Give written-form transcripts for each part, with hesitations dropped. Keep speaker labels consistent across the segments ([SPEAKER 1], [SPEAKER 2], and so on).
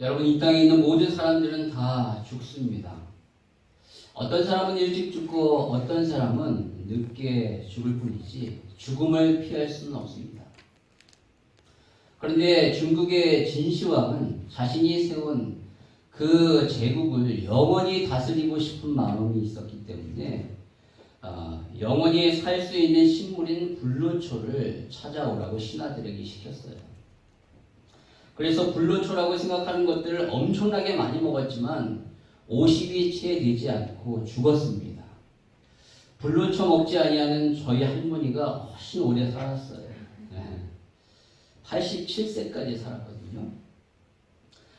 [SPEAKER 1] 여러분, 이 땅에 있는 모든 사람들은 다 죽습니다. 어떤 사람은 일찍 죽고 어떤 사람은 늦게 죽을 뿐이지 죽음을 피할 수는 없습니다. 그런데 중국의 진시황은 자신이 세운 그 제국을 영원히 다스리고 싶은 마음이 있었기 때문에 영원히 살 수 있는 식물인 불로초를 찾아오라고 신하들에게 시켰어요. 그래서 불로초라고 생각하는 것들을 엄청나게 많이 먹었지만 50이 채 되지 않고 죽었습니다. 불로초 먹지 아니하는 저희 할머니가 훨씬 오래 살았어요. 87세까지 살았거든요.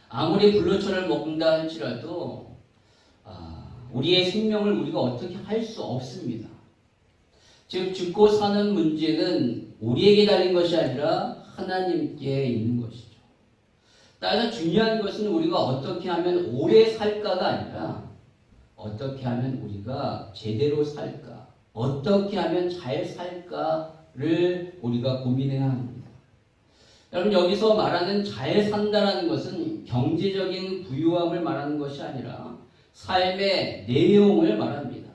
[SPEAKER 1] 아무리 불로초를 먹는다 할지라도 우리의 생명을 우리가 어떻게 할 수 없습니다. 즉 죽고 사는 문제는 우리에게 달린 것이 아니라 하나님께 있는 것이죠. 따라서 중요한 것은 우리가 어떻게 하면 오래 살까가 아니라 어떻게 하면 우리가 제대로 살까, 어떻게 하면 잘 살까를 우리가 고민해야 합니다. 여러분, 여기서 말하는 잘 산다라는 것은 경제적인 부유함을 말하는 것이 아니라 삶의 내용을 말합니다.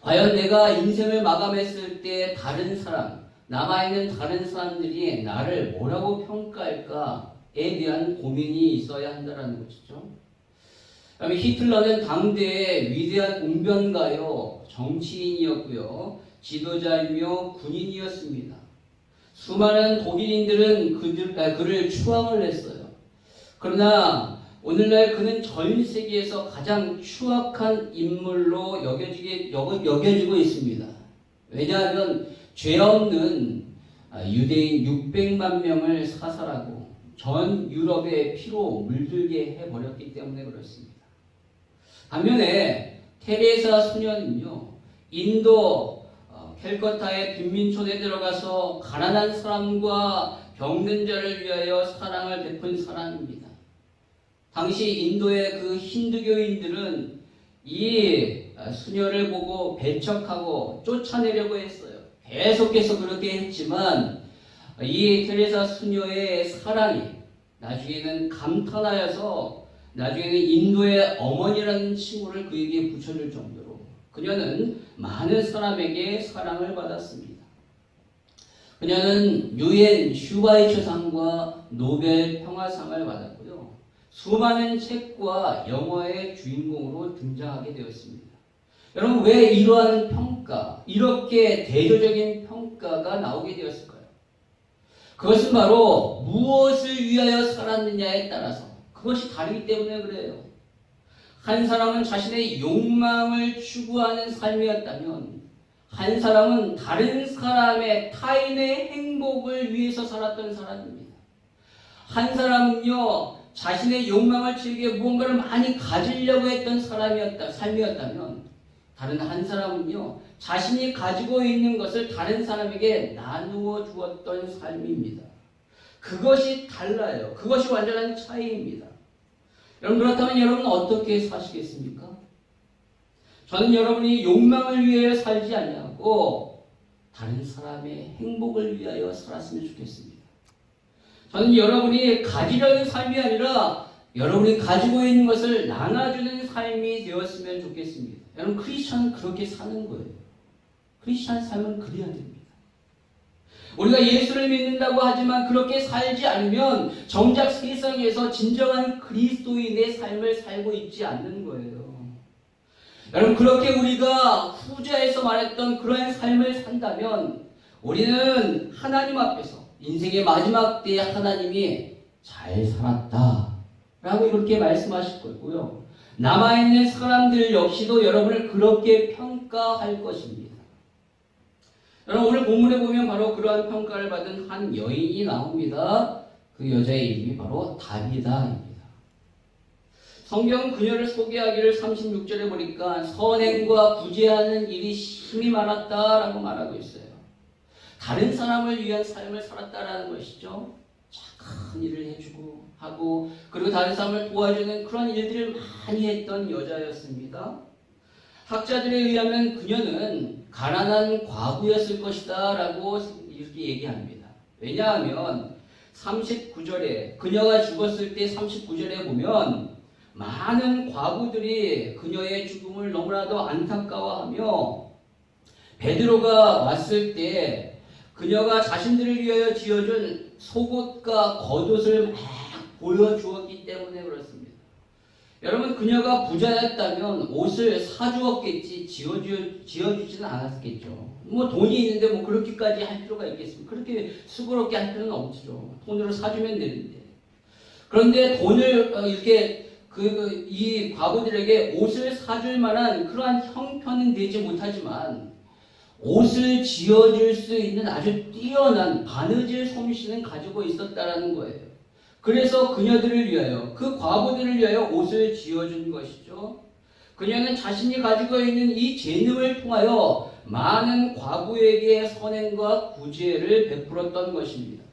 [SPEAKER 1] 과연 내가 인생을 마감했을 때 다른 사람, 남아있는 다른 사람들이 나를 뭐라고 평가할까에 대한 고민이 있어야 한다는 것이죠. 히틀러는 당대의 위대한 웅변가요, 정치인이었고요, 지도자이며 군인이었습니다. 수많은 독일인들은 그를 추앙을 했어요. 그러나 오늘날 그는 전 세계에서 가장 추악한 인물로 여겨지고 있습니다. 왜냐하면 죄 없는 유대인 600만 명을 사살하고 전 유럽의 피로 물들게 해버렸기 때문에 그렇습니다. 반면에 테레사 수녀는요, 인도 캘커타의 빈민촌에 들어가서 가난한 사람과 병든 자를 위하여 사랑을 베푼 사람입니다. 당시 인도의 그 힌두교인들은 이 수녀를 보고 배척하고 쫓아내려고 했어요. 계속해서 그렇게 했지만 이 테레사 수녀의 사랑이 나중에는 감탄하여서 나중에는 인도의 어머니라는 칭호를 그에게 붙여줄 정도로 그녀는 많은 사람에게 사랑을 받았습니다. 그녀는 유엔 슈바이처상과 노벨 평화상을 받았고요. 수많은 책과 영화의 주인공으로 등장하게 되었습니다. 여러분, 왜 이러한 평가, 이렇게 대조적인 평가가 나오게 되었을까요? 그것은 바로 무엇을 위하여 살았느냐에 따라서 그것이 다르기 때문에 그래요. 한 사람은 자신의 욕망을 추구하는 삶이었다면 한 사람은 다른 사람의 타인의 행복을 위해서 살았던 사람입니다. 한 사람은요, 자신의 욕망을 채우기 위해 무언가를 많이 가지려고 했던 삶이었다면 다른 한 사람은요, 자신이 가지고 있는 것을 다른 사람에게 나누어 주었던 삶입니다. 그것이 달라요. 그것이 완전한 차이입니다. 여러분, 그렇다면 여러분은 어떻게 사시겠습니까? 저는 여러분이 욕망을 위하여 살지 아니하고 다른 사람의 행복을 위하여 살았으면 좋겠습니다. 저는 여러분이 가지려는 삶이 아니라 여러분이 가지고 있는 것을 나눠주는 삶이 되었으면 좋겠습니다. 여러분, 크리스천은 그렇게 사는 거예요. 크리스천 삶은 그래야 됩니다. 우리가 예수를 믿는다고 하지만 그렇게 살지 않으면 정작 세상에서 진정한 그리스도인의 삶을 살고 있지 않는 거예요. 여러분, 그렇게 우리가 후자에서 말했던 그러한 삶을 산다면 우리는 하나님 앞에서 인생의 마지막 때에 하나님이 잘 살았다 라고 이렇게 말씀하실 거고요. 남아있는 사람들 역시도 여러분을 그렇게 평가할 것입니다. 여러분, 오늘 본문에 보면 바로 그러한 평가를 받은 한 여인이 나옵니다. 그 여자의 이름이 바로 다비다입니다. 성경은 그녀를 소개하기를 36절에 보니까 선행과 구제하는 일이 심히 많았다라고 말하고 있어요. 다른 사람을 위한 삶을 살았다라는 것이죠. 착한 일을 해주고 하고 그리고 다른 사람을 도와주는 그런 일들을 많이 했던 여자였습니다. 학자들에 의하면 그녀는 가난한 과부였을 것이다 라고 이렇게 얘기합니다. 왜냐하면 39절에 그녀가 죽었을 때 39절에 보면 많은 과부들이 그녀의 죽음을 너무나도 안타까워하며 베드로가 왔을 때 그녀가 자신들을 위하여 지어준 속옷과 겉옷을 막 보여주었기 때문에 그렇습니다. 여러분, 그녀가 부자였다면 옷을 사주었겠지 지어주지는 않았겠죠. 뭐 돈이 있는데 뭐 그렇게까지 할 필요가 있겠습니까? 그렇게 수고롭게 할 필요는 없죠. 돈으로 사주면 되는데. 그런데 돈을 이렇게 이 과부들에게 옷을 사줄 만한 그러한 형편은 되지 못하지만 옷을 지어줄 수 있는 아주 뛰어난 바느질 솜씨는 가지고 있었다라는 거예요. 그래서 그녀들을 위하여, 그 과부들을 위하여 옷을 지어준 것이죠. 그녀는 자신이 가지고 있는 이 재능을 통하여 많은 과부에게 선행과 구제를 베풀었던 것입니다.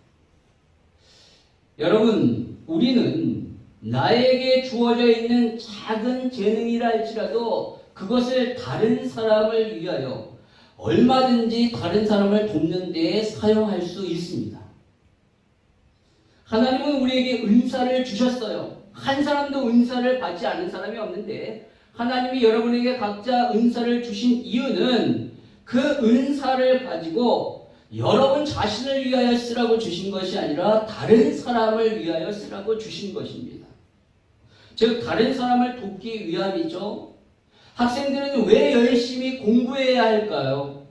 [SPEAKER 1] 여러분, 우리는 나에게 주어져 있는 작은 재능이라 할지라도 그것을 다른 사람을 위하여 얼마든지 다른 사람을 돕는 데에 사용할 수 있습니다. 하나님은 우리에게 은사를 주셨어요. 한 사람도 은사를 받지 않은 사람이 없는데 하나님이 여러분에게 각자 은사를 주신 이유는 그 은사를 가지고 여러분 자신을 위하여 쓰라고 주신 것이 아니라 다른 사람을 위하여 쓰라고 주신 것입니다. 즉 다른 사람을 돕기 위함이죠. 학생들은 왜 열심히 공부해야 할까요?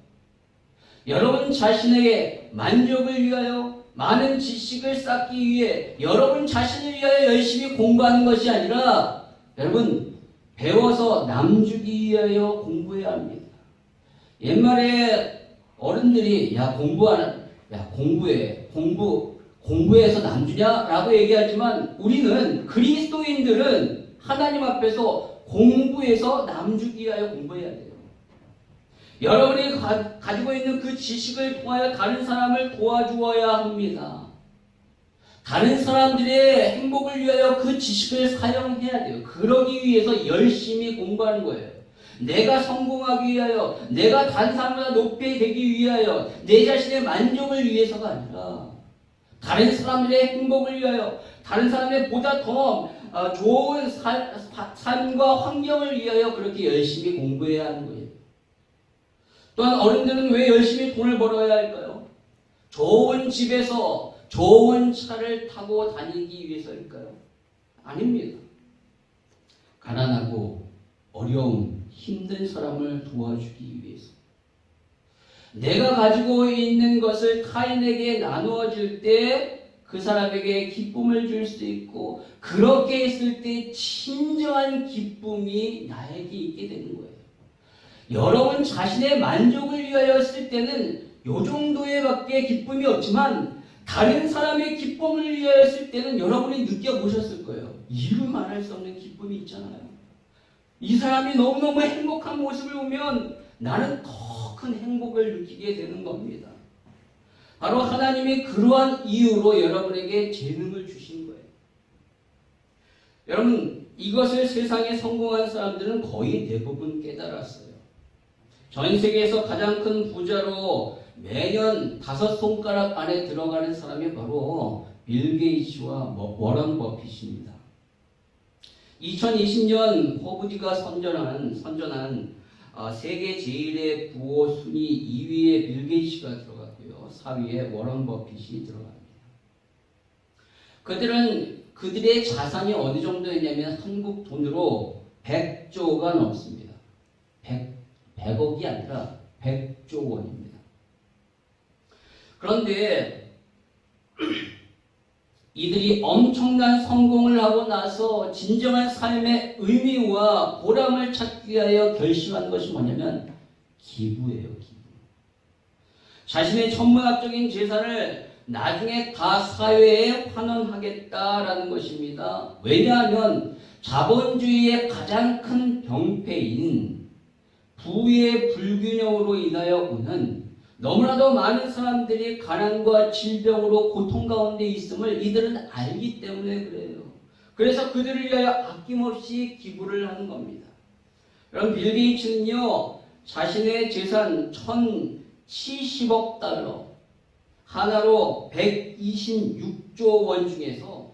[SPEAKER 1] 여러분 자신에게 만족을 위하여 많은 지식을 쌓기 위해 여러분 자신을 위하여 열심히 공부하는 것이 아니라 여러분 배워서 남 주기 위하여 공부해야 합니다. 옛말에 어른들이 공부해서 남 주냐라고 얘기하지만 우리는 그리스도인들은 하나님 앞에서 공부해서 남 주기 위하여 공부해야 돼요. 여러분이 가지고 있는 그 지식을 통하여 다른 사람을 도와주어야 합니다. 다른 사람들의 행복을 위하여 그 지식을 사용해야 돼요. 그러기 위해서 열심히 공부하는 거예요. 내가 성공하기 위하여, 내가 다른 사람보다 높이 되기 위하여, 내 자신의 만족을 위해서가 아니라 다른 사람들의 행복을 위하여, 다른 사람의 보다 더 좋은 삶과 환경을 위하여 그렇게 열심히 공부해야 하는 거예요. 또한 어른들은 왜 열심히 돈을 벌어야 할까요? 좋은 집에서 좋은 차를 타고 다니기 위해서일까요? 아닙니다. 가난하고 어려운 힘든 사람을 도와주기 위해서. 내가 가지고 있는 것을 타인에게 나누어 줄 때 그 사람에게 기쁨을 줄 수 있고 그렇게 했을 때 진정한 기쁨이 나에게 있게 되는 거예요. 여러분 자신의 만족을 위하여 쓸 때는 요 정도의 밖에 기쁨이 없지만 다른 사람의 기쁨을 위하여 쓸 때는 여러분이 느껴보셨을 거예요. 이루 말할 수 없는 기쁨이 있잖아요. 이 사람이 너무너무 행복한 모습을 보면 나는 더 큰 행복을 느끼게 되는 겁니다. 바로 하나님이 그러한 이유로 여러분에게 재능을 주신 거예요. 여러분, 이것을 세상에 성공한 사람들은 거의 대부분 깨달았어요. 전 세계에서 가장 큰 부자로 매년 5손가락 안에 들어가는 사람이 바로 빌 게이츠와 워런 버핏입니다. 2020년 포브지가 선전한 세계 제1의 부호 순위 2위에 빌 게이츠가 들어갔고요. 4위에 워런 버핏이 들어갑니다. 그들의 자산이 어느 정도였냐면 한국 돈으로 100조가 넘습니다. 100억이 아니라 100조 원입니다. 그런데 이들이 엄청난 성공을 하고 나서 진정한 삶의 의미와 보람을 찾기 위하여 결심한 것이 뭐냐면 기부예요. 기부. 자신의 천문학적인 재산을 나중에 다 사회에 환원하겠다라는 것입니다. 왜냐하면 자본주의의 가장 큰 병폐인 부의 불균형으로 인하여 오는 너무나도 많은 사람들이 가난과 질병으로 고통 가운데 있음을 이들은 알기 때문에 그래요. 그래서 그들을 위하여 아낌없이 기부를 하는 겁니다. 여러분, 빌 게이츠는요, 자신의 재산 1,070억 달러, 하나로 126조 원 중에서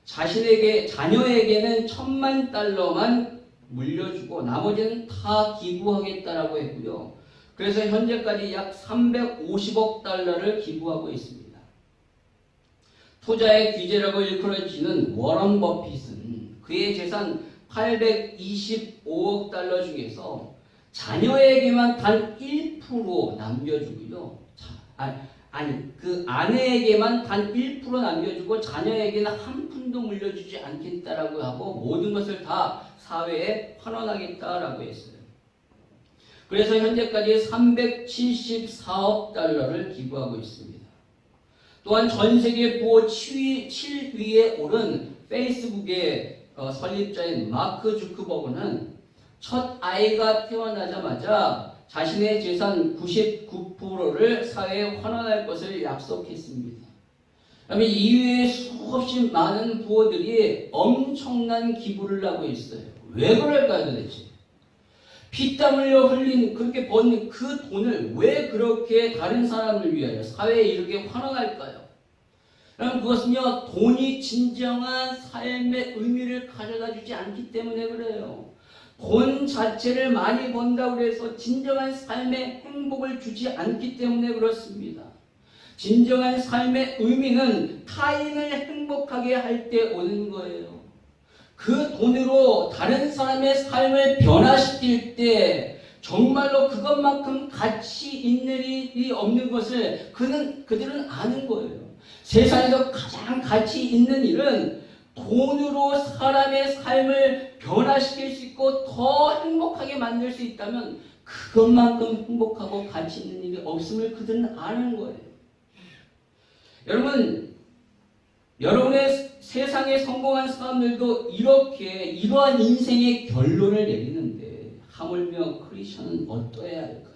[SPEAKER 1] 자녀에게는 1,000만 달러만 물려주고 나머지는 다 기부하겠다라고 했고요. 그래서 현재까지 약 350억 달러를 기부하고 있습니다. 투자의 귀재라고 일컬어지는 워런 버핏은 그의 재산 825억 달러 중에서 자녀에게만 단 1% 남겨주고요. 그 아내에게만 단 1% 남겨주고 자녀에게는 한 푼도 물려주지 않겠다라고 하고 모든 것을 다 사회에 환원하겠다라고 했어요. 그래서 현재까지 374억 달러를 기부하고 있습니다. 또한 전 세계 부호 7위에 오른 페이스북의 설립자인 마크 주크버그는 첫 아이가 태어나자마자 자신의 재산 99%를 사회에 환원할 것을 약속했습니다. 그다음에 이외에 수없이 많은 부호들이 엄청난 기부를 하고 있어요. 왜 그럴까요 도대체? 피땀 흘려 흘린 그렇게 번 그 돈을 왜 그렇게 다른 사람을 위하여 사회에 이렇게 환원할까요? 그럼 그것은요, 돈이 진정한 삶의 의미를 가져다 주지 않기 때문에 그래요. 돈 자체를 많이 번다고 해서 진정한 삶의 행복을 주지 않기 때문에 그렇습니다. 진정한 삶의 의미는 타인을 행복하게 할 때 오는 거예요. 그 돈으로 다른 사람의 삶을 변화시킬 때 정말로 그것만큼 가치 있는 일이 없는 것을 그들은 아는 거예요. 세상에서 가장 가치 있는 일은 돈으로 사람의 삶을 변화시킬 수 있고 더 행복하게 만들 수 있다면 그것만큼 행복하고 가치 있는 일이 없음을 그들은 아는 거예요. 여러분의 세상에 성공한 사람들도 이러한 인생의 결론을 내리는데 하물며 크리스천은 어떠해야 할까요?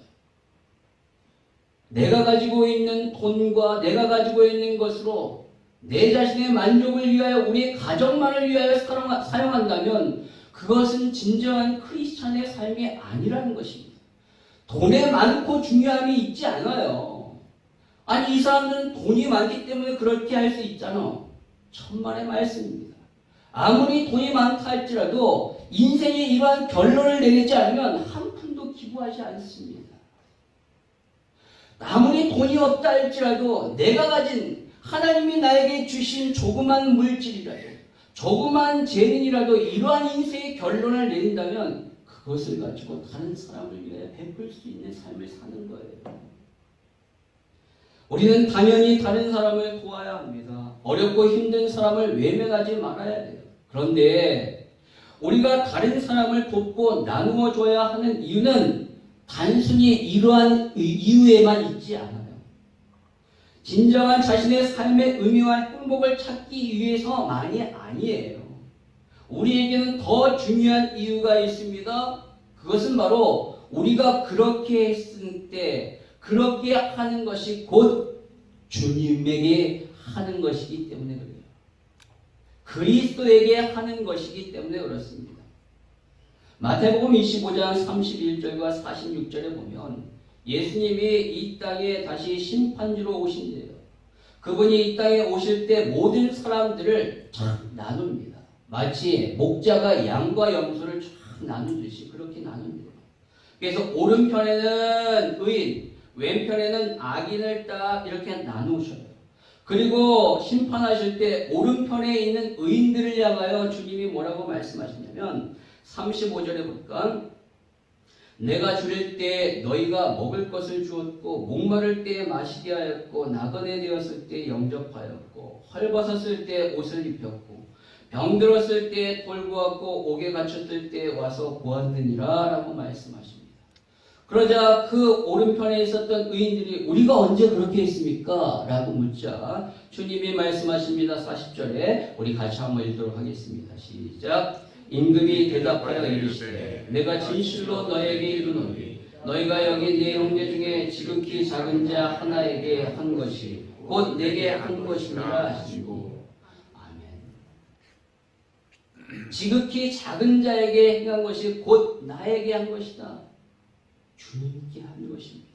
[SPEAKER 1] 내가 가지고 있는 돈과 내가 가지고 있는 것으로 내 자신의 만족을 위하여 우리의 가정만을 위하여 사용한다면 그것은 진정한 크리스찬의 삶이 아니라는 것입니다. 돈에 많고 중요함이 있지 않아요. 아니 이 사람들은 돈이 많기 때문에 그렇게 할 수 있잖아. 천만의 말씀입니다. 아무리 돈이 많다 할지라도 인생에 이러한 결론을 내리지 않으면 한 푼도 기부하지 않습니다. 아무리 돈이 없다 할지라도 내가 가진 하나님이 나에게 주신 조그만 물질이라도 조그만 재능이라도 이러한 인생의 결론을 내린다면 그것을 가지고 다른 사람을 위해 베풀 수 있는 삶을 사는 거예요. 우리는 당연히 다른 사람을 도와야 합니다. 어렵고 힘든 사람을 외면하지 말아야 돼요. 그런데 우리가 다른 사람을 돕고 나누어 줘야 하는 이유는 단순히 이러한 이유에만 있지 않아요. 진정한 자신의 삶의 의미와 행복을 찾기 위해서만이 아니에요. 우리에게는 더 중요한 이유가 있습니다. 그것은 바로 우리가 그렇게 했을 때 그렇게 하는 것이 곧 주님에게 하는 것이기 때문에 그래요. 그리스도에게 하는 것이기 때문에 그렇습니다. 마태복음 25장 31절과 46절에 보면 예수님이 이 땅에 다시 심판주로 오신대요. 그분이 이 땅에 오실 때 모든 사람들을 쫙 나눕니다. 마치 목자가 양과 염소를 쫙 나누듯이 그렇게 나눕니다. 그래서 오른편에는 의인, 왼편에는 악인을 딱 이렇게 나누셔요. 그리고 심판하실 때 오른편에 있는 의인들을 향하여 주님이 뭐라고 말씀하시냐면 35절에 보니까 내가 줄일 때 너희가 먹을 것을 주었고 목마를 때 마시게 하였고 나그네 되었을 때 영접하였고 헐벗었을 때 옷을 입혔고 병들었을 때 돌보았고 옥에 갇혔을 때 와서 보았느니라 라고 말씀하십니다. 그러자 그 오른편에 있었던 의인들이 우리가 언제 그렇게 했습니까? 라고 묻자 주님이 말씀하십니다. 40절에 우리 같이 한번 읽도록 하겠습니다. 시작. 임금이 대답하여 이르시되 내가 진실로 너에게 이르노니 너희가 여기 네 형제 중에 지극히 작은 자 하나에게 한 것이 곧 내게 한 것이니라 하시고 아멘. 지극히 작은 자에게 행한 것이 곧 나에게 한 것이다. 주님께 한 것입니다.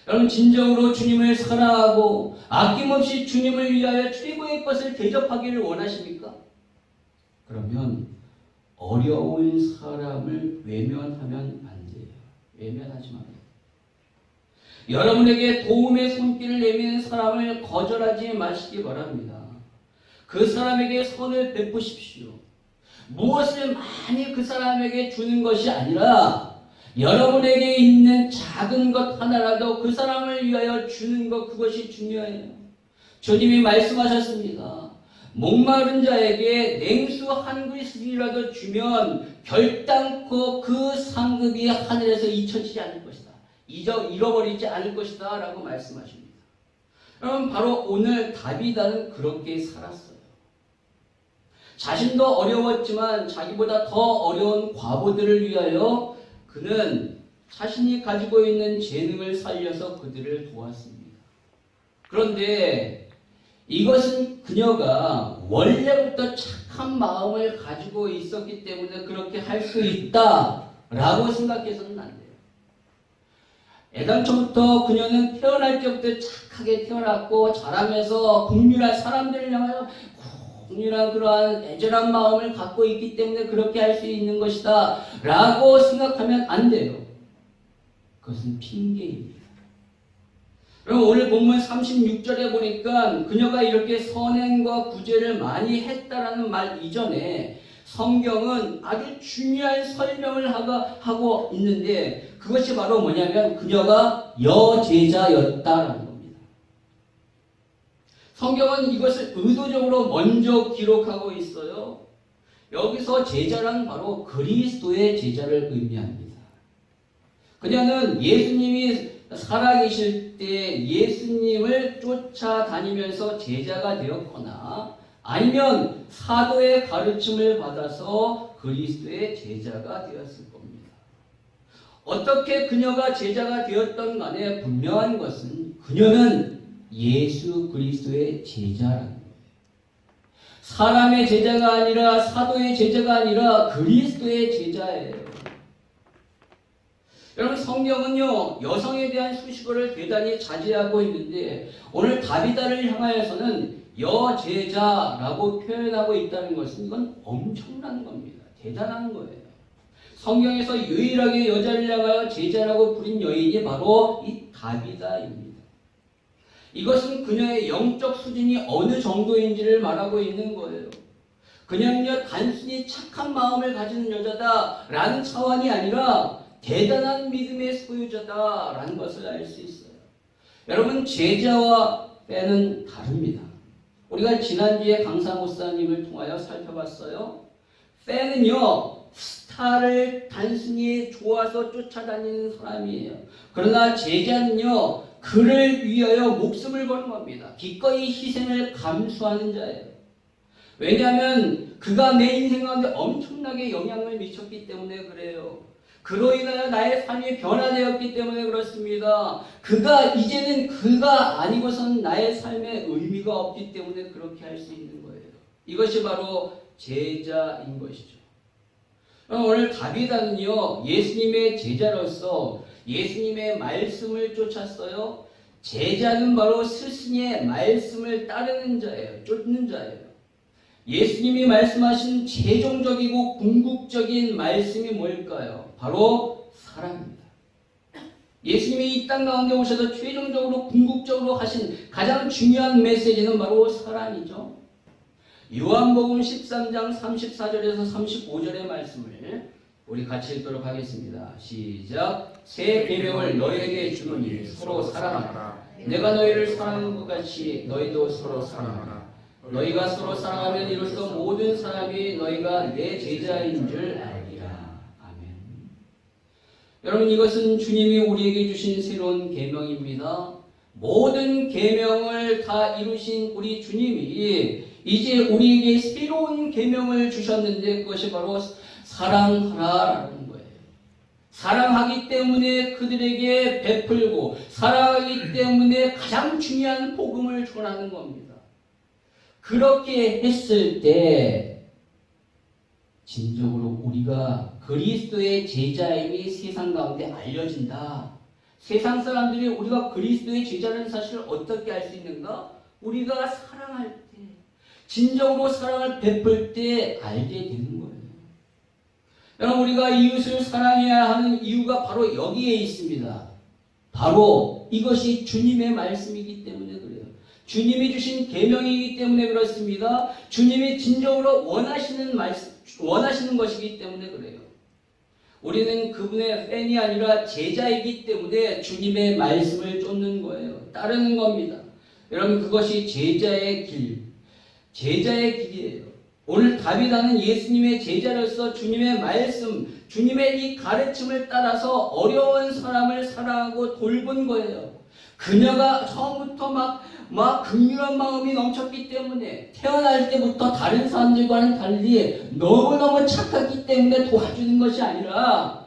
[SPEAKER 1] 여러분 진정으로 주님을 사랑하고 아낌없이 주님을 위하여 최고의 것을 대접하기를 원하십니까? 그러면 어려운 사람을 외면하면 안 돼요. 외면하지 마세요. 여러분에게 도움의 손길을 내미는 사람을 거절하지 마시기 바랍니다. 그 사람에게 선을 베푸십시오. 무엇을 많이 그 사람에게 주는 것이 아니라 여러분에게 있는 작은 것 하나라도 그 사람을 위하여 주는 것, 그것이 중요해요. 주님이 말씀하셨습니다. 목마른 자에게 냉수 한 그릇이라도 주면 결단코 그 상급이 하늘에서 잊혀지지 않을 것이다. 잃어버리지 않을 것이다 라고 말씀하십니다. 그럼 바로 오늘 다비다는 그렇게 살았어요. 자신도 어려웠지만 자기보다 더 어려운 과부들을 위하여 그는 자신이 가지고 있는 재능을 살려서 그들을 도왔습니다. 그런데 이것은 그녀가 원래부터 착한 마음을 가지고 있었기 때문에 그렇게 할 수 있다라고 생각해서는 안 돼요. 애당초부터 그녀는 태어날 때부터 착하게 태어났고 자라면서 국률한 사람들을 향하여 국률한 그러한 애절한 마음을 갖고 있기 때문에 그렇게 할 수 있는 것이다 라고 생각하면 안 돼요. 그것은 핑계입니다. 그럼 오늘 본문 36절에 보니까 그녀가 이렇게 선행과 구제를 많이 했다라는 말 이전에 성경은 아주 중요한 설명을 하고 있는데 그것이 바로 뭐냐면 그녀가 여제자였다라는 겁니다. 성경은 이것을 의도적으로 먼저 기록하고 있어요. 여기서 제자란 바로 그리스도의 제자를 의미합니다. 그녀는 예수님이 살아계실 때 예수님을 쫓아다니면서 제자가 되었거나 아니면 사도의 가르침을 받아서 그리스도의 제자가 되었을 겁니다. 어떻게 그녀가 제자가 되었던 간에 분명한 것은 그녀는 예수 그리스도의 제자라는 거예요. 사람의 제자가 아니라 사도의 제자가 아니라 그리스도의 제자예요. 여러분 성경은요 여성에 대한 수식어를 대단히 자제하고 있는데 오늘 다비다를 향하여서는 여제자라고 표현하고 있다는 것은 이건 엄청난 겁니다. 대단한 거예요. 성경에서 유일하게 여자를 향하여 제자라고 부린 여인이 바로 이 다비다입니다. 이것은 그녀의 영적 수준이 어느 정도인지를 말하고 있는 거예요. 그냥요 단순히 착한 마음을 가지는 여자다라는 차원이 아니라 대단한 믿음의 소유자다라는 것을 알 수 있어요. 여러분 제자와 빼는 다릅니다. 우리가 지난주에 강사 목사님을 통하여 살펴봤어요. 빼는요 스타를 단순히 좋아서 쫓아다니는 사람이에요. 그러나 제자는요 그를 위하여 목숨을 거는 겁니다. 기꺼이 희생을 감수하는 자예요. 왜냐하면 그가 내 인생 가운데 엄청나게 영향을 미쳤기 때문에 그래요. 그로 인하여 나의 삶이 변화되었기 때문에 그렇습니다. 이제는 그가 아니고선 나의 삶에 의미가 없기 때문에 그렇게 할 수 있는 거예요. 이것이 바로 제자인 것이죠. 오늘 다비다는요 예수님의 제자로서 예수님의 말씀을 쫓았어요. 제자는 바로 스승의 말씀을 따르는 자예요. 쫓는 자예요. 예수님이 말씀하신 최종적이고 궁극적인 말씀이 뭘까요? 바로 사랑입니다. 예수님이 이 땅 가운데 오셔서 최종적으로 궁극적으로 하신 가장 중요한 메시지는 바로 사랑이죠. 요한복음 13장 34절에서 35절의 말씀을 우리 같이 읽도록 하겠습니다. 시작. 새 계명을 너희에게 주노니 서로 사랑하라. 내가 너희를 사랑한 것 같이 너희도 서로 사랑하라. 너희가 서로 사랑하면 이로써 모든 사람이 너희가 내 제자인 줄 알리라. 아멘. 여러분 이것은 주님이 우리에게 주신 새로운 계명입니다. 모든 계명을 다 이루신 우리 주님이 이제 우리에게 새로운 계명을 주셨는데 그것이 바로 사랑하라라는 거예요. 사랑하기 때문에 그들에게 베풀고 사랑하기 때문에 가장 중요한 복음을 전하는 겁니다. 그렇게 했을 때 진정으로 우리가 그리스도의 제자임이 세상 가운데 알려진다. 세상 사람들이 우리가 그리스도의 제자라는 사실을 어떻게 알 수 있는가? 우리가 사랑할 때, 진정으로 사랑을 베풀 때 알게 되는 거예요. 여러분, 우리가 이웃을 사랑해야 하는 이유가 바로 여기에 있습니다. 바로 이것이 주님의 말씀이기 때문에 그래요. 주님이 주신 계명이기 때문에 그렇습니다. 주님이 진정으로 원하시는 것이기 때문에 그래요. 우리는 그분의 팬이 아니라 제자이기 때문에 주님의 말씀을 쫓는 거예요. 따르는 겁니다. 여러분, 그것이 제자의 길이에요. 오늘 다윗은 예수님의 제자로서 주님의 말씀, 주님의 이 가르침을 따라서 어려운 사람을 사랑하고 돌본 거예요. 그녀가 처음부터 막 긍휼한 마음이 넘쳤기 때문에 태어날 때부터 다른 사람들과는 달리 너무너무 착하기 때문에 도와주는 것이 아니라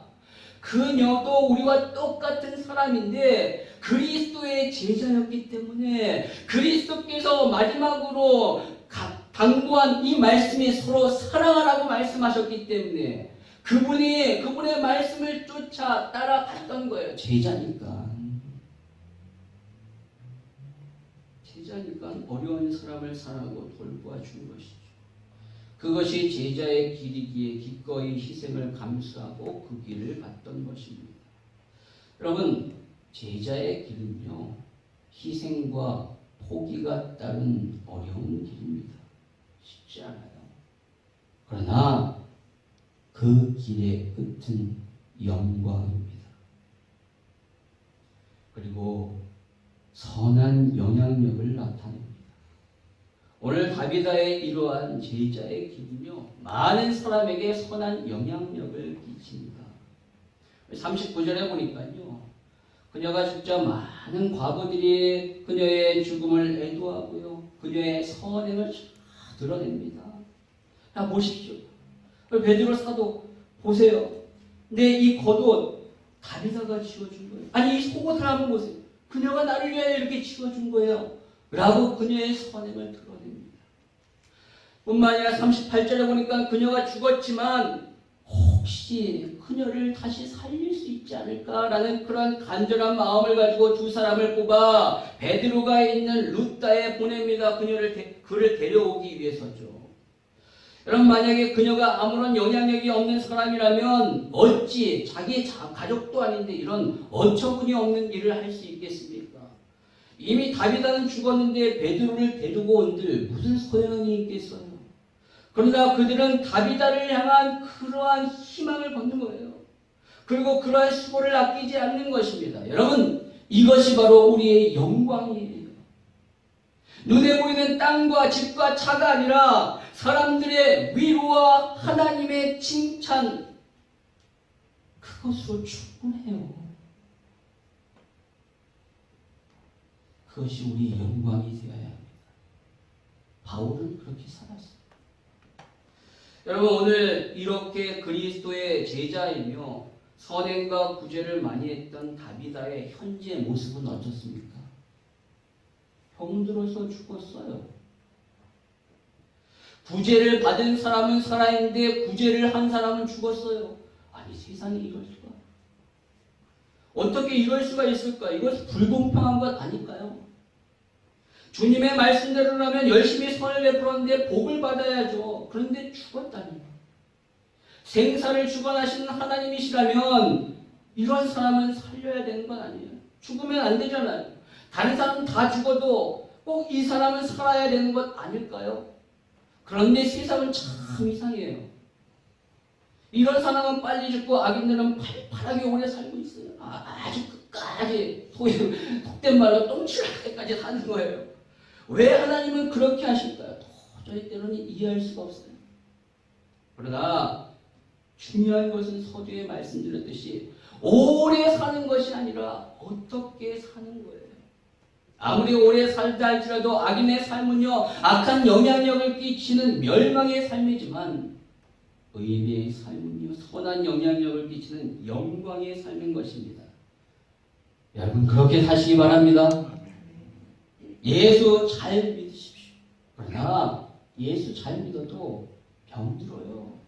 [SPEAKER 1] 그녀도 우리와 똑같은 사람인데 그리스도의 제자였기 때문에 그리스도께서 마지막으로 당부한 이 말씀이 서로 사랑하라고 말씀하셨기 때문에 그분의 말씀을 쫓아 따라갔던 거예요. 제자니까 어려운 사람을 사랑하고 돌보아주는 것이죠. 그것이 제자의 길이기에 기꺼이 희생을 감수하고 그 길을 갔던 것입니다. 여러분, 제자의 길은요, 희생과 포기가 따른 어려운 길입니다. 쉽지 않아요. 그러나 그 길의 끝은 영광입니다. 그리고 선한 영향력을 나타냅니다. 오늘 다비다의 이러한 제자의 길은요, 많은 사람에게 선한 영향력을 끼칩니다. 39절에 보니까요, 그녀가 죽자 많은 과부들이 그녀의 죽음을 애도하고요, 그녀의 선행을 드러냅니다. 자, 보십시오. 베드로 사도 보세요. 근데 이 겉옷 다비다가 지어준 거예요. 아니, 이 속옷을 한번 보세요. 그녀가 나를 위해 이렇게 지어준 거예요. 라고 그녀의 선행을 드러냅니다. 뿐만 아니라 38절에 보니까 그녀가 죽었지만 혹시 그녀를 다시 살릴 수 있지 않을까라는 그런 간절한 마음을 가지고 두 사람을 뽑아 베드로가 있는 루다에 보냅니다. 그를 데려오기 위해서죠. 여러분, 만약에 그녀가 아무런 영향력이 없는 사람이라면 어찌 자기 가족도 아닌데 이런 어처구니 없는 일을 할 수 있겠습니까? 이미 다비다는 죽었는데 베드로를 데리고 온들 무슨 소용이 있겠어요? 그러나 그들은 다비다를 향한 그러한 희망을 걷는 거예요. 그리고 그러한 수고를 아끼지 않는 것입니다. 여러분, 이것이 바로 우리의 영광이에요. 눈에 보이는 땅과 집과 차가 아니라 사람들의 위로와 하나님의 칭찬, 그것으로 충분해요. 그것이 우리의 영광이 되어야 합니다. 바울은 그렇게 살았어요. 여러분, 오늘 이렇게 그리스도의 제자이며 선행과 구제를 많이 했던 다비다의 현재 모습은 어떻습니까? 병들어서 죽었어요. 구제를 받은 사람은 살아있는데 구제를 한 사람은 죽었어요. 아니, 세상에 이럴 수가. 어떻게 이럴 수가 있을까? 이것은 불공평한 것 아닐까요? 주님의 말씀대로라면 열심히 선을 베풀었는데 복을 받아야죠. 그런데 죽었다니. 생사를 주관하시는 하나님이시라면 이런 사람은 살려야 되는 건 아니에요. 죽으면 안 되잖아요. 다른 사람은 다 죽어도 꼭 이 사람은 살아야 되는 것 아닐까요? 그런데 세상은 참 이상해요. 이런 사람은 빨리 죽고 악인들은 팔팔하게 오래 살고 있어요. 아주 끝까지 속된 말로 똥칠할 때까지 사는 거예요. 왜 하나님은 그렇게 하실까요? 도저히 때로는 이해할 수가 없어요. 그러나 중요한 것은 서두에 말씀드렸듯이 오래 사는 것이 아니라 어떻게 사는 거예요. 아무리 오래 살다 할지라도 악인의 삶은요, 악한 영향력을 끼치는 멸망의 삶이지만 의인의 삶은요, 선한 영향력을 끼치는 영광의 삶인 것입니다. 여러분, 그렇게 사시기 바랍니다. 예수 잘 믿으십시오. 그러나 예수 잘 믿어도 병들어요.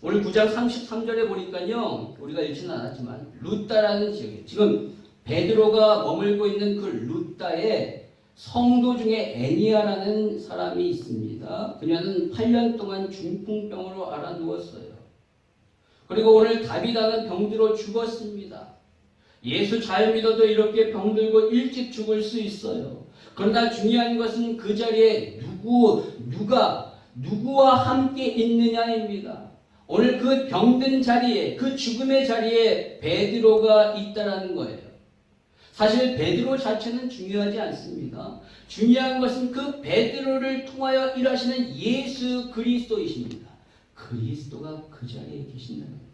[SPEAKER 1] 오늘 9장 33절에 보니까요, 우리가 읽지는 않았지만 루다라는 지역에 지금 베드로가 머물고 있는 그 루다에 성도 중에 애니아라는 사람이 있습니다. 그녀는 8년 동안 중풍병으로 앓아누웠어요. 그리고 오늘 다비다는 병들어 죽었습니다. 예수 잘 믿어도 이렇게 병들고 일찍 죽을 수 있어요. 그러나 중요한 것은 그 자리에 누구와 함께 있느냐입니다. 오늘 그 병든 자리에, 그 죽음의 자리에 베드로가 있다라는 거예요. 사실 베드로 자체는 중요하지 않습니다. 중요한 것은 그 베드로를 통하여 일하시는 예수 그리스도이십니다. 그리스도가 그 자리에 계신다는 거예요.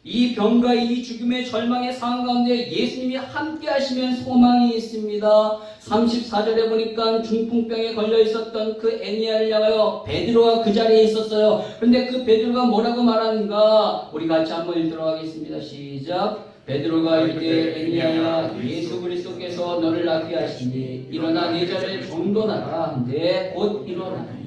[SPEAKER 1] 이 병과 이 죽음의 절망의 상황 가운데 예수님이 함께 하시면 소망이 있습니다. 34절에 보니까 중풍병에 걸려 있었던 그 애니아를 향하여 베드로가 그 자리에 있었어요. 그런데 그 베드로가 뭐라고 말하는가? 우리 같이 한번 읽도록 하겠습니다. 시작. 베드로가 이르되 애니아야, 예수 그리스도께서 너를 낫게 하시니 일어나 네 자리를 정돈하라 한데 곧 일어나니.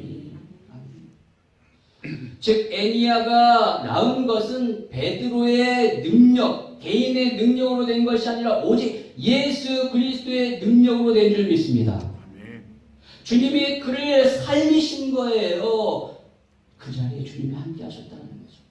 [SPEAKER 1] 즉 애니아가 나은 것은 베드로의 능력, 개인의 능력으로 된 것이 아니라 오직 예수 그리스도의 능력으로 된 줄 믿습니다. 주님이 그를 살리신 거예요. 그 자리에 주님이 함께 하셨다는 거죠.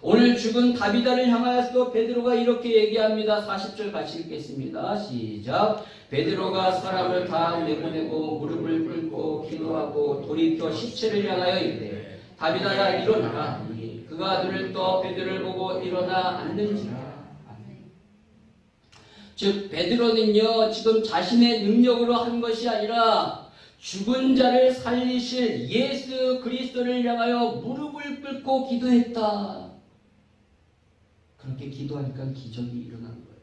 [SPEAKER 1] 오늘 죽은 다비다를 향하여서도 베드로가 이렇게 얘기합니다. 40절 같이 읽겠습니다. 시작. 베드로가 사람을 다 내보내고 무릎을 꿇고 기도하고 돌이켜 시체를 향하여 이르되 다비다야 일어나라. 그가 눈을 떠 베드로를 보고 일어나 앉는지라. 즉 베드로는요 지금 자신의 능력으로 한 것이 아니라 죽은 자를 살리실 예수 그리스도를 향하여 무릎을 꿇고 기도했다. 그렇게 기도하니까 기적이 일어난 거예요.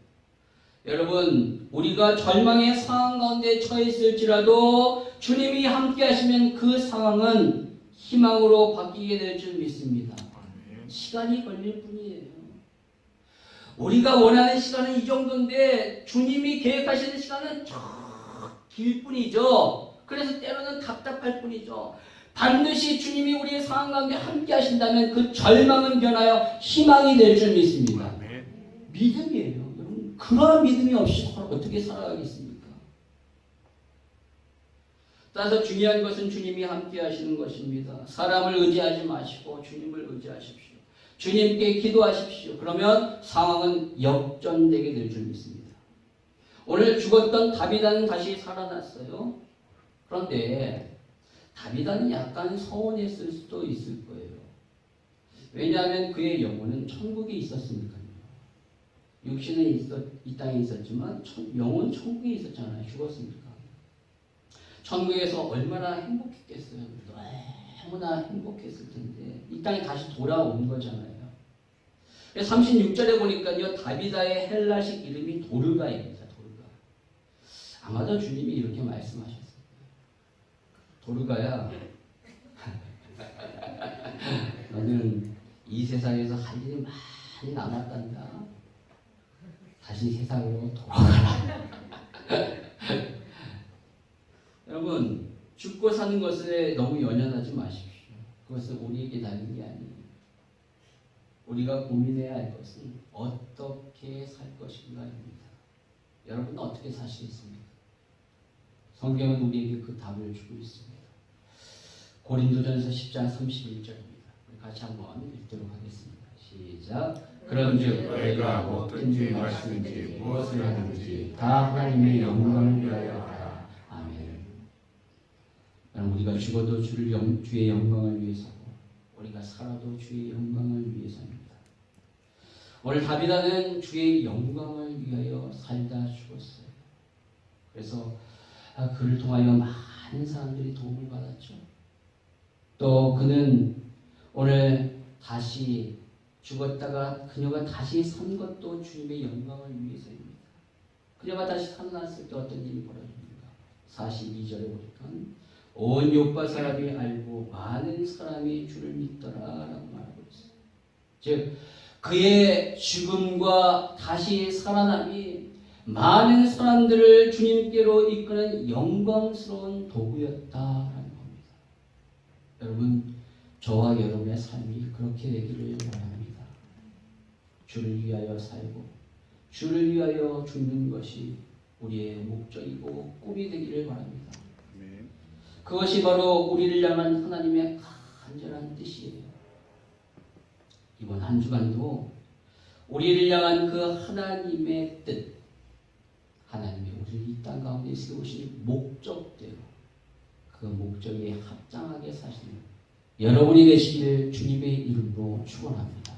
[SPEAKER 1] 여러분, 우리가 절망의 상황 가운데 처했을지라도 주님이 함께 하시면 그 상황은 희망으로 바뀌게 될 줄 믿습니다. 시간이 걸릴 뿐이에요. 우리가 원하는 시간은 이 정도인데 주님이 계획하시는 시간은 길 뿐이죠. 그래서 때로는 답답할 뿐이죠. 반드시 주님이 우리의 상황 가운데 함께 하신다면 그 절망은 변하여 희망이 될 줄 믿습니다. 믿음이에요. 여러분, 그런 믿음이 없이 어떻게 살아가겠습니까? 따라서 중요한 것은 주님이 함께 하시는 것입니다. 사람을 의지하지 마시고 주님을 의지하십시오. 주님께 기도하십시오. 그러면 상황은 역전되게 될 줄 믿습니다. 오늘 죽었던 다비다는 다시 살아났어요. 그런데 다비다는 약간 서운했을 수도 있을 거예요. 왜냐하면 그의 영혼은 천국에 있었으니까요. 육신은 이 땅에 있었지만 영혼 천국에 있었잖아요. 죽었으니까. 천국에서 얼마나 행복했겠어요. 너무나 행복했을 텐데 이 땅에 다시 돌아온 거잖아요. 36절에 보니까요. 다비다의 헬라식 이름이 도르가입니다. 도르가. 아마도 주님이 이렇게 말씀하셨어요. 도르가야, 너는 이 세상에서 할 일이 많이 남았단다. 다시 세상으로 돌아가라. 여러분, 죽고 사는 것에 너무 연연하지 마십시오. 그것은 우리에게 달린 게 아니에요. 우리가 고민해야 할 것은 어떻게 살 것인가입니다. 여러분은 어떻게 사시겠습니까? 성경은 우리에게 그 답을 주고 있습니다. 고린도전서 10장 31절입니다. 우리 같이 한번 읽도록 하겠습니다. 시작. 그런즉 너희가 무엇든지 말씀든지 무엇을 하든지 다 하나님의 영광을 위하여 하라. 아멘. 여러분, 우리가 죽어도 주의 영광을 위해서고 우리가 살아도 주의 영광을 위해서입니다. 오늘 다비다는 주의 영광을 위하여 살다 죽었어요. 그래서 그를 통하여 많은 사람들이 도움을 받았죠. 또 그는 오늘 다시 죽었다가 그녀가 다시 산 것도 주님의 영광을 위해서입니다. 그녀가 다시 살아났을 때 어떤 일이 벌어집니까? 42절에 보니까 온 요파 사람이 알고 많은 사람이 주를 믿더라라고 말하고 있어요. 즉 그의 죽음과 다시 살아남이 많은 사람들을 주님께로 이끄는 영광스러운 도구였다라는 겁니다. 여러분, 저와 여러분의 삶이 그렇게 되기를 원합니다. 주를 위하여 살고 주를 위하여 죽는 것이 우리의 목적이고 꿈이 되기를 바랍니다. 그것이 바로 우리를 향한 하나님의 간절한 뜻이에요. 이번 한 주간도 우리를 향한 그 하나님의 뜻, 하나님이 우리를 이 땅 가운데 세우신 목적대로 그 목적에 합당하게 사시는 여러분이 되시기를 주님의 이름으로 축원합니다.